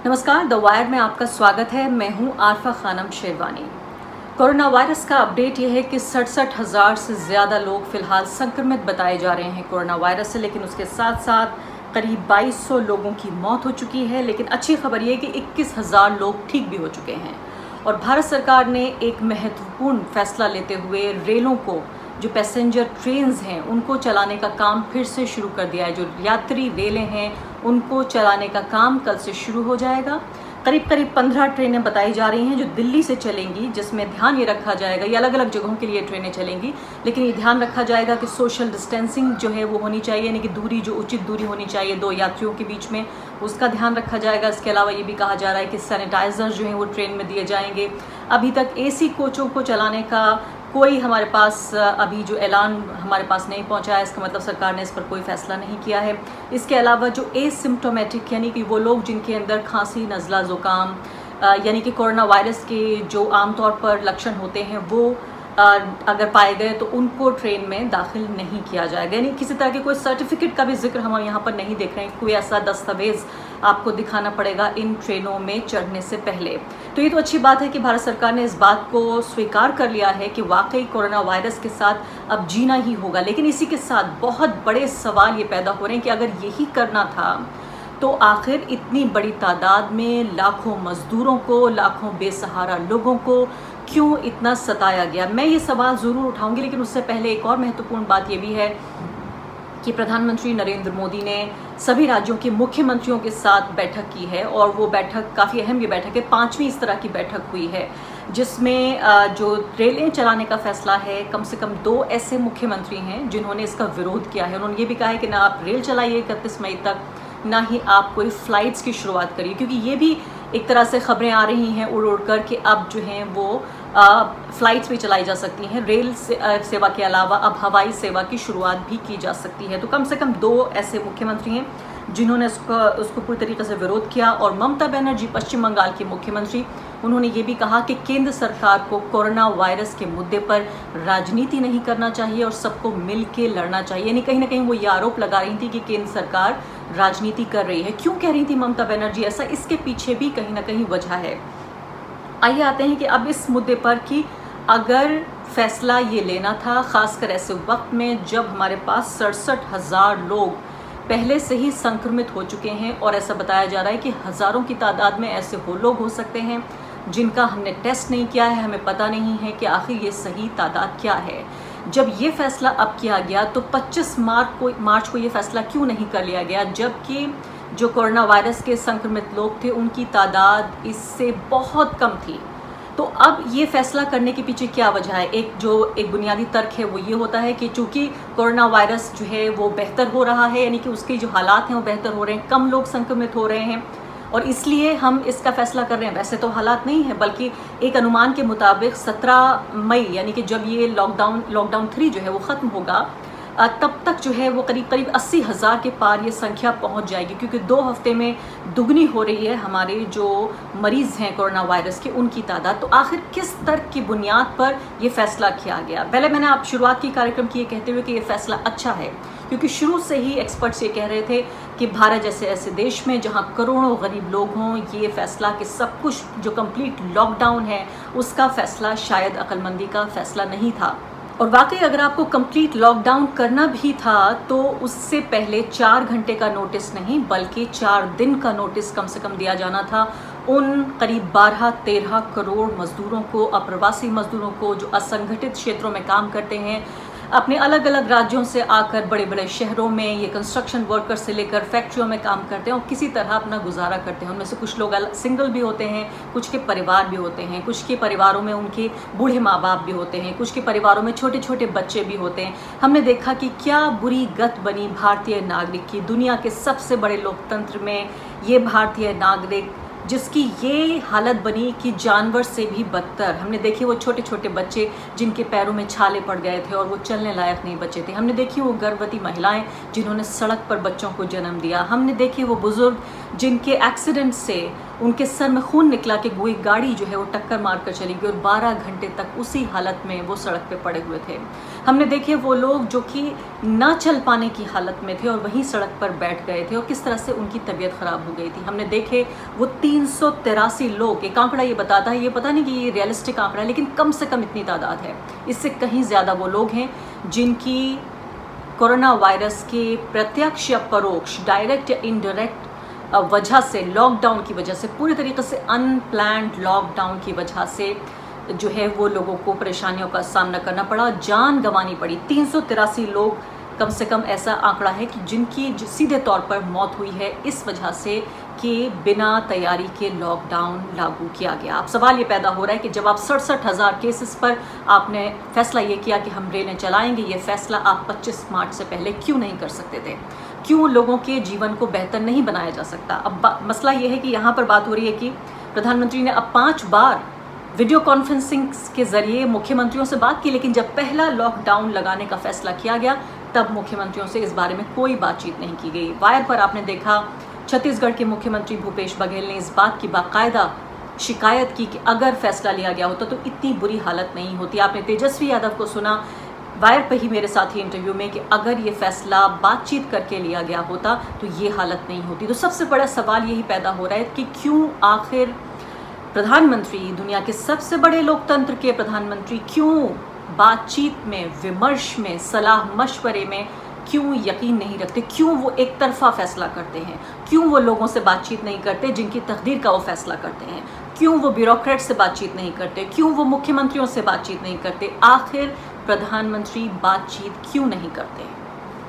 नमस्कार, the wire में आपका स्वागत है। मैं हूं आरफा खानम शेरवानी। कोरोना वायरस का अपडेट यह है कि 67,000 से ज़्यादा लोग फिलहाल संक्रमित बताए जा रहे हैं कोरोना वायरस से, लेकिन उसके साथ साथ करीब 2200 लोगों की मौत हो चुकी है। लेकिन अच्छी खबर यह है कि 21,000 लोग ठीक भी हो चुके हैं। और भारत सरकार ने एक महत्वपूर्ण फैसला लेते हुए रेलों को, जो पैसेंजर ट्रेन्स हैं, उनको चलाने का काम फिर से शुरू कर दिया है। जो यात्री रेलें हैं उनको चलाने का काम कल से शुरू हो जाएगा। करीब 15 ट्रेनें बताई जा रही हैं जो दिल्ली से चलेंगी, जिसमें ध्यान ये रखा जाएगा, ये अलग अलग जगहों के लिए ट्रेनें चलेंगी, लेकिन ये ध्यान रखा जाएगा कि सोशल डिस्टेंसिंग जो है वो होनी चाहिए, यानी कि दूरी, जो उचित दूरी होनी चाहिए दो यात्रियों के बीच में, उसका ध्यान रखा जाएगा। इसके अलावा ये भी कहा जा रहा है कि सैनिटाइजर जो हैं वो ट्रेन में दिए जाएंगे। अभी तक एसी कोचों को चलाने का कोई हमारे पास अभी जो ऐलान हमारे पास नहीं पहुंचा है, इसका मतलब सरकार ने इस पर कोई फैसला नहीं किया है। इसके अलावा जो एसिम्प्टोमेटिक, यानी कि वो लोग जिनके अंदर खांसी, नज़ला, ज़ुकाम, यानी कि कोरोना वायरस के जो आमतौर पर लक्षण होते हैं वो अगर पाए गए तो उनको ट्रेन में दाखिल नहीं किया जाएगा। यानी किसी तरह के कोई सर्टिफिकेट का भी जिक्र हम यहाँ पर नहीं देख रहे हैं, कोई ऐसा दस्तावेज आपको दिखाना पड़ेगा इन ट्रेनों में चढ़ने से पहले। तो ये तो अच्छी बात है कि भारत सरकार ने इस बात को स्वीकार कर लिया है कि वाकई कोरोना वायरस के साथ अब जीना ही होगा। लेकिन इसी के साथ बहुत बड़े सवाल ये पैदा हो रहे हैं कि अगर यही करना था तो आखिर इतनी बड़ी तादाद में लाखों मजदूरों को, लाखों बेसहारा लोगों को क्यों इतना सताया गया। मैं ये सवाल ज़रूर उठाऊंगी, लेकिन उससे पहले एक और महत्वपूर्ण बात ये भी है कि प्रधानमंत्री नरेंद्र मोदी ने सभी राज्यों के मुख्यमंत्रियों के साथ बैठक की है, और वो बैठक काफ़ी अहम ये बैठक है, 5वीं इस तरह की बैठक हुई है, जिसमें जो रेलें चलाने का फैसला है, कम से कम 2 ऐसे मुख्यमंत्री हैं जिन्होंने इसका विरोध किया है। उन्होंने ये भी कहा है कि ना आप रेल चलाइए 31 मई तक, ना ही आप कोई फ़्लाइट्स की शुरुआत करिए, क्योंकि ये भी एक तरह से खबरें आ रही हैं उड़ उड़ कर कि अब जो हैं वो फ़्लाइट्स भी चलाई जा सकती हैं, रेल सेवा के अलावा अब हवाई सेवा की शुरुआत भी की जा सकती है। तो कम से कम 2 ऐसे मुख्यमंत्री हैं जिन्होंने उसको पूरी तरीके से विरोध किया। और ममता बनर्जी, पश्चिम बंगाल की मुख्यमंत्री, उन्होंने ये भी कहा कि केंद्र सरकार को कोरोना वायरस के मुद्दे पर राजनीति नहीं करना चाहिए और सबको मिल के लड़ना चाहिए। यानी कहीं ना कहीं वो ये आरोप लगा रही थी कि केंद्र सरकार राजनीति कर रही है। क्यों कह रही थी ममता बनर्जी ऐसा? इसके पीछे भी कहीं ना कहीं वजह है। आइए आते हैं कि अब इस मुद्दे पर कि अगर फैसला ये लेना था, खासकर ऐसे वक्त में जब हमारे पास 67,000 लोग पहले से ही संक्रमित हो चुके हैं, और ऐसा बताया जा रहा है कि हज़ारों की तादाद में ऐसे लोग हो सकते हैं जिनका हमने टेस्ट नहीं किया है, हमें पता नहीं है कि आखिर ये सही तादाद क्या है। जब ये फैसला अब किया गया तो 25 मार्च को ये फैसला क्यों नहीं कर लिया गया, जबकि जो कोरोना वायरस के संक्रमित लोग थे उनकी तादाद इससे बहुत कम थी। तो अब ये फैसला करने के पीछे क्या वजह है? एक बुनियादी तर्क है वो ये होता है कि चूंकि कोरोना वायरस जो है वो बेहतर हो रहा है, यानी कि उसके जो हालात हैं वो बेहतर हो रहे हैं, कम लोग संक्रमित हो रहे हैं, और इसलिए हम इसका फैसला कर रहे हैं। वैसे तो हालात नहीं है, बल्कि एक अनुमान के मुताबिक 17 मई, यानी कि जब ये लॉकडाउन 3 जो है वो ख़त्म होगा, तब तक जो है वो करीब 80,000 के पार ये संख्या पहुंच जाएगी, क्योंकि 2 हफ्ते में दुगनी हो रही है हमारे जो मरीज़ हैं कोरोना वायरस के, उनकी तादाद। तो आखिर किस तर्क की बुनियाद पर ये फैसला किया गया? पहले मैंने आप शुरुआत की कार्यक्रम की ये कहते हुए कि ये फैसला अच्छा है, क्योंकि शुरू से ही एक्सपर्ट्स ये कह रहे थे कि भारत जैसे ऐसे देश में जहां करोड़ों गरीब लोग हों, ये फैसला कि सब कुछ जो कंप्लीट लॉकडाउन है उसका फैसला शायद अक्लमंदी का फैसला नहीं था। और वाकई अगर आपको कंप्लीट लॉकडाउन करना भी था तो उससे पहले 4 घंटे का नोटिस नहीं, बल्कि 4 दिन का नोटिस कम से कम दिया जाना था उन करीब 12-13 करोड़ मजदूरों को, अप्रवासी मजदूरों को, जो असंगठित क्षेत्रों में काम करते हैं, अपने अलग अलग राज्यों से आकर बड़े बड़े शहरों में, ये कंस्ट्रक्शन वर्कर से लेकर फैक्ट्रियों में काम करते हैं और किसी तरह अपना गुजारा करते हैं। उनमें से कुछ लोग सिंगल भी होते हैं, कुछ के परिवार भी होते हैं, कुछ के परिवारों में उनके बूढ़े माँ बाप भी होते हैं, कुछ के परिवारों में छोटे छोटे बच्चे भी होते हैं। हमने देखा कि क्या बुरी गत बनी भारतीय नागरिक की। दुनिया के सबसे बड़े लोकतंत्र में ये भारतीय नागरिक, जिसकी ये हालत बनी कि जानवर से भी बदतर। हमने देखे वो छोटे छोटे बच्चे जिनके पैरों में छाले पड़ गए थे और वो चलने लायक नहीं बचे थे। हमने देखी वो गर्भवती महिलाएं जिन्होंने सड़क पर बच्चों को जन्म दिया। हमने देखे वो बुजुर्ग जिनके एक्सीडेंट से उनके सर में खून निकला कि कोई गाड़ी जो है वो टक्कर मारकर चली गई और 12 घंटे तक उसी हालत में वो सड़क पे पड़े हुए थे। हमने देखे वो लोग जो कि ना चल पाने की हालत में थे और वहीं सड़क पर बैठ गए थे और किस तरह से उनकी तबीयत ख़राब हो गई थी। हमने देखे वो 383 लोग, एक आंकड़ा ये बताता है, ये पता नहीं कि ये रियलिस्टिक आंकड़ा है, लेकिन कम से कम इतनी तादाद है, इससे कहीं ज़्यादा वो लोग हैं जिनकी कोरोना वायरस के प्रत्यक्ष या परोक्ष, डायरेक्ट या इनडायरेक्ट वजह से, लॉकडाउन की वजह से, पूरी तरीके से अनप्लान्ड लॉकडाउन की वजह से जो है वो लोगों को परेशानियों का सामना करना पड़ा, जान गंवानी पड़ी। 383 लोग कम से कम ऐसा आंकड़ा है कि जिनकी सीधे तौर पर मौत हुई है इस वजह से कि बिना तैयारी के लॉकडाउन लागू किया गया। अब सवाल ये पैदा हो रहा है कि जब आप 67,000 केसेस पर आपने फैसला ये किया कि हम रेलें चलाएंगे, ये फैसला आप 25 मार्च से पहले क्यों नहीं कर सकते थे? क्यों लोगों के जीवन को बेहतर नहीं बनाया जा सकता? अब मसला ये है कि यहाँ पर बात हो रही है कि प्रधानमंत्री ने अब 5 बार वीडियो कॉन्फ्रेंसिंग के जरिए मुख्यमंत्रियों से बात की, लेकिन जब पहला लॉकडाउन लगाने का फैसला किया गया तब मुख्यमंत्रियों से इस बारे में कोई बातचीत नहीं की गई। वायर पर आपने देखा छत्तीसगढ़ के मुख्यमंत्री भूपेश बघेल ने इस बात की बाकायदा शिकायत की कि अगर फैसला लिया गया होता तो इतनी बुरी हालत नहीं होती। आपने तेजस्वी यादव को सुना वायर पर ही मेरे साथ ही इंटरव्यू में कि अगर ये फैसला बातचीत करके लिया गया होता तो ये हालत नहीं होती। तो सबसे बड़ा सवाल यही पैदा हो रहा है कि क्यों आखिर प्रधानमंत्री, दुनिया के सबसे बड़े लोकतंत्र के प्रधानमंत्री, क्यों बातचीत में, विमर्श में, सलाह मशवरे में क्यों यकीन नहीं रखते? क्यों वो एक तरफा फैसला करते हैं? क्यों वो लोगों से बातचीत नहीं करते जिनकी तकदीर का वो फैसला करते हैं? क्यों वो ब्यूरोक्रेट से बातचीत नहीं करते? क्यों वो मुख्यमंत्रियों से बातचीत नहीं करते? आखिर प्रधानमंत्री बातचीत क्यों नहीं करते?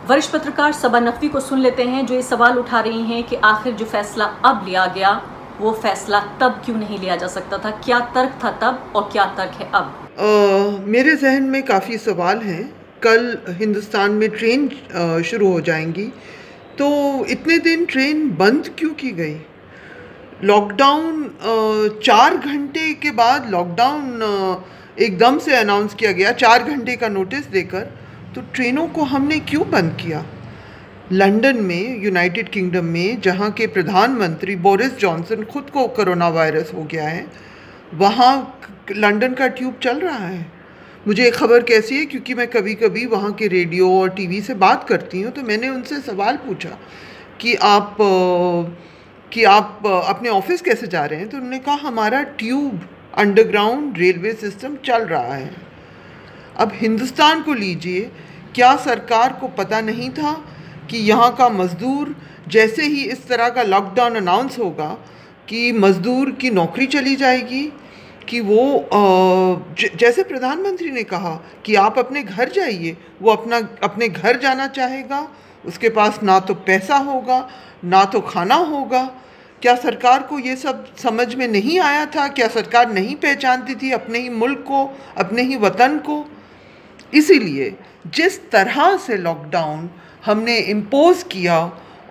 वरिष्ठ पत्रकार सबा नकवी को सुन लेते हैं जो ये सवाल उठा रही हैं कि आखिर जो फैसला अब लिया गया वो फैसला तब क्यों नहीं लिया जा सकता था? क्या तर्क था तब और क्या तर्क है अब? मेरे जहन में काफ़ी सवाल हैं। कल हिंदुस्तान में ट्रेन शुरू हो जाएंगी, तो इतने दिन ट्रेन बंद क्यों की गई? लॉकडाउन 4 घंटे के बाद लॉकडाउन एकदम से अनाउंस किया गया, 4 घंटे का नोटिस देकर, तो ट्रेनों को हमने क्यों बंद किया? लंदन में, यूनाइटेड किंगडम में, जहाँ के प्रधानमंत्री बोरिस जॉनसन खुद को कोरोना वायरस हो गया है, वहाँ लंदन का ट्यूब चल रहा है। मुझे खबर कैसी है, क्योंकि मैं कभी कभी वहाँ के रेडियो और टीवी से बात करती हूँ, तो मैंने उनसे सवाल पूछा कि आप अपने ऑफिस कैसे जा रहे हैं? तो उन्होंने कहा हमारा ट्यूब, अंडरग्राउंड रेलवे सिस्टम चल रहा है। अब हिंदुस्तान को लीजिए, क्या सरकार को पता नहीं था कि यहाँ का मज़दूर, जैसे ही इस तरह का लॉकडाउन अनाउंस होगा कि मज़दूर की नौकरी चली जाएगी, कि वो जैसे प्रधानमंत्री ने कहा कि आप अपने घर जाइए, वो अपने घर जाना चाहेगा, उसके पास ना तो पैसा होगा ना तो खाना होगा। क्या सरकार को ये सब समझ में नहीं आया था? क्या सरकार नहीं पहचानती थी अपने ही मुल्क को, अपने ही वतन को? इसीलिए जिस तरह से लॉकडाउन हमने इम्पोज किया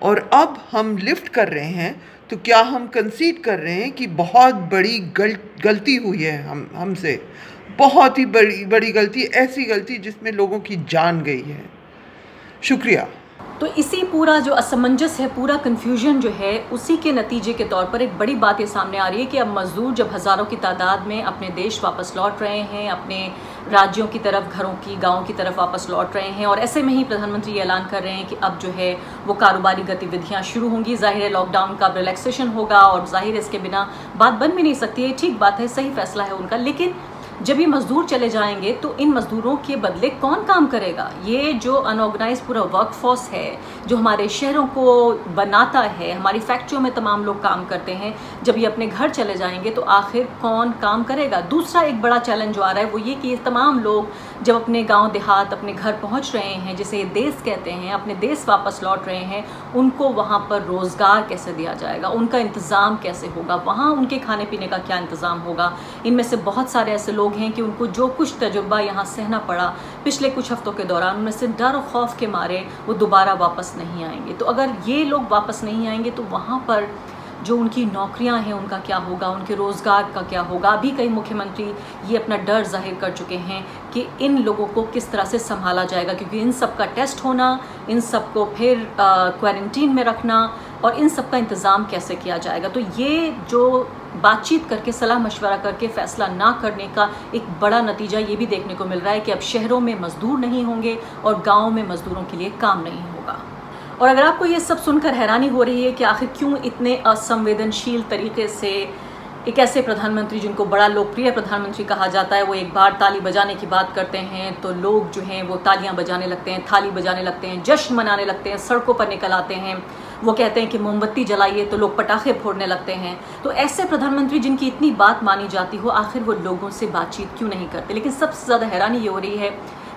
और अब हम लिफ्ट कर रहे हैं, तो क्या हम कंसीड कर रहे हैं कि बहुत बड़ी गलती हुई है हमसे, बहुत ही बड़ी गलती, ऐसी गलती जिसमें लोगों की जान गई है। शुक्रिया। तो इसी पूरा जो असमंजस है, पूरा कन्फ्यूजन जो है, उसी के नतीजे के तौर पर एक बड़ी बात ये सामने आ रही है कि अब मज़दूर जब हज़ारों की तादाद में अपने देश वापस लौट रहे हैं, अपने राज्यों की तरफ, घरों की, गाँव की तरफ वापस लौट रहे हैं, और ऐसे में ही प्रधानमंत्री ऐलान कर रहे हैं कि अब जो है वो कारोबारी गतिविधियाँ शुरू होंगी। जाहिर है लॉकडाउन का रिलैक्सेशन होगा और जाहिर है इसके बिना बात बन भी नहीं सकती है। ठीक बात है, सही फैसला है उनका, लेकिन जब ये मज़दूर चले जाएंगे तो इन मज़दूरों के बदले कौन काम करेगा? ये जो अनऑर्गेनाइज पूरा वर्कफोर्स है, जो हमारे शहरों को बनाता है, हमारी फैक्ट्रियों में तमाम लोग काम करते हैं, जब ये अपने घर चले जाएंगे तो आखिर कौन काम करेगा? दूसरा एक बड़ा चैलेंज जो आ रहा है वो ये कि ये तमाम लोग जब अपने गांव देहात, अपने घर पहुंच रहे हैं, जिसे ये देश कहते हैं, अपने देश वापस लौट रहे हैं, उनको वहाँ पर रोज़गार कैसे दिया जाएगा? उनका इंतज़ाम कैसे होगा? वहाँ उनके खाने पीने का क्या इंतज़ाम होगा? इनमें से बहुत सारे ऐसे लोग हैं कि उनको जो कुछ तजुर्बा यहाँ सहना पड़ा पिछले कुछ हफ्तों के दौरान, उनमें से डर और खौफ के मारे वो दोबारा वापस नहीं आएंगे। तो अगर ये लोग वापस नहीं आएंगे तो वहाँ पर जो उनकी नौकरियां हैं उनका क्या होगा? उनके रोज़गार का क्या होगा? अभी कई मुख्यमंत्री ये अपना डर जाहिर कर चुके हैं कि इन लोगों को किस तरह से संभाला जाएगा, क्योंकि इन सब का टेस्ट होना, इन सब को फिर क्वारंटीन में रखना, और इन सब का इंतज़ाम कैसे किया जाएगा। तो ये जो बातचीत करके, सलाह मशवरा करके फैसला ना करने का एक बड़ा नतीजा ये भी देखने को मिल रहा है कि अब शहरों में मज़दूर नहीं होंगे और गाँव में मज़दूरों के लिए काम नहीं होगा। और अगर आपको ये सब सुनकर हैरानी हो रही है कि आखिर क्यों इतने असंवेदनशील तरीके से एक ऐसे प्रधानमंत्री जिनको बड़ा लोकप्रिय प्रधानमंत्री कहा जाता है, वो एक बार ताली बजाने की बात करते हैं तो लोग जो हैं वो तालियां बजाने लगते हैं, थाली बजाने लगते हैं, जश्न मनाने लगते हैं, सड़कों पर निकल आते हैं। वो कहते हैं कि मोमबत्ती जलाइए तो लोग पटाखे फोड़ने लगते हैं। तो ऐसे प्रधानमंत्री जिनकी इतनी बात मानी जाती हो, आखिर वो लोगों से बातचीत क्यों नहीं करते। लेकिन सबसे ज़्यादा हैरानी ये हो रही है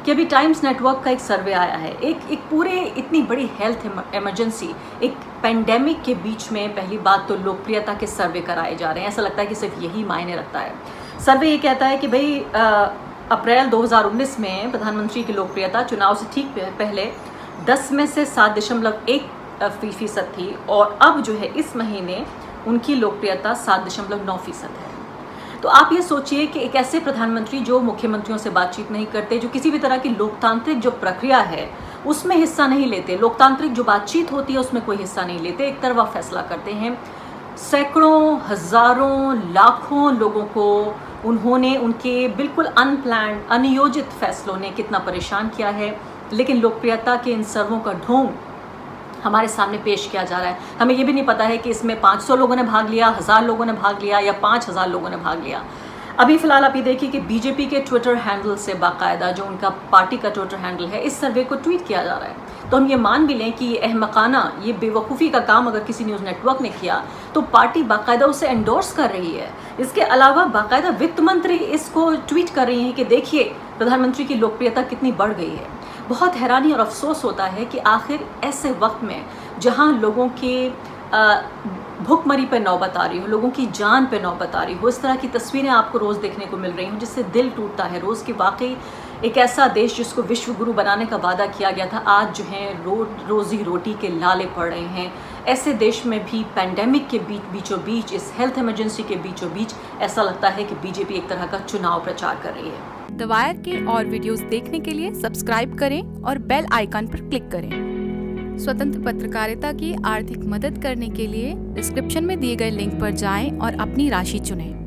कि अभी टाइम्स नेटवर्क का एक सर्वे आया है, एक पूरे इतनी बड़ी हेल्थ इमरजेंसी, एक पेंडेमिक के बीच में पहली बात तो लोकप्रियता के सर्वे कराए जा रहे हैं। ऐसा लगता है कि सिर्फ यही मायने रखता है। सर्वे ये कहता है कि भाई अप्रैल 2019 में प्रधानमंत्री की लोकप्रियता चुनाव से ठीक पहले 10 में से 7.1% थी और अब जो है इस महीने उनकी लोकप्रियता 7.9% है। तो आप ये सोचिए कि एक ऐसे प्रधानमंत्री जो मुख्यमंत्रियों से बातचीत नहीं करते, जो किसी भी तरह की लोकतांत्रिक जो प्रक्रिया है उसमें हिस्सा नहीं लेते, लोकतांत्रिक जो बातचीत होती है उसमें कोई हिस्सा नहीं लेते, एक तरफा फैसला करते हैं। सैकड़ों, हजारों, लाखों लोगों को उन्होंने उनके बिल्कुल अनप्लान्ड, अनियोजित फैसलों ने कितना परेशान किया है। लेकिन लोकप्रियता के इन सर्वों का ढोंग हमारे सामने पेश किया जा रहा है। हमें ये भी नहीं पता है कि इसमें 500 लोगों ने भाग लिया, 1000 लोगों ने भाग लिया या 5000 लोगों ने भाग लिया। अभी फिलहाल आप ये देखिए कि बीजेपी के ट्विटर हैंडल से बाकायदा, जो उनका पार्टी का ट्विटर हैंडल है, इस सर्वे को ट्वीट किया जा रहा है। तो हम ये मान भी लें कि ये अहमकाना, ये बेवकूफ़ी का काम अगर किसी न्यूज़ नेटवर्क ने किया तो पार्टी बाकायदा उसे एंडोर्स कर रही है। इसके अलावा बाकायदा वित्त मंत्री इसको ट्वीट कर रही हैं कि देखिए प्रधानमंत्री की लोकप्रियता कितनी बढ़ गई है। बहुत हैरानी और अफसोस होता है कि आखिर ऐसे वक्त में जहां लोगों के भुखमरी पे नौबत आ रही हो, लोगों की जान पे नौबत आ रही हो, इस तरह की तस्वीरें आपको रोज़ देखने को मिल रही हों जिससे दिल टूटता है रोज़ कि वाकई एक ऐसा देश जिसको विश्व गुरु बनाने का वादा किया गया था, आज जो है रोज़ी रोटी के लाले पड़ रहे हैं। ऐसे देश में भी पैंडेमिक के बीचों बीच, इस हेल्थ इमरजेंसी के बीचों बीच ऐसा लगता है कि बीजेपी एक तरह का चुनाव प्रचार कर रही है। द वायर के और वीडियोस देखने के लिए सब्सक्राइब करें और बेल आइकन पर क्लिक करें। स्वतंत्र पत्रकारिता की आर्थिक मदद करने के लिए डिस्क्रिप्शन में दिए गए लिंक पर जाएं और अपनी राशि चुनें।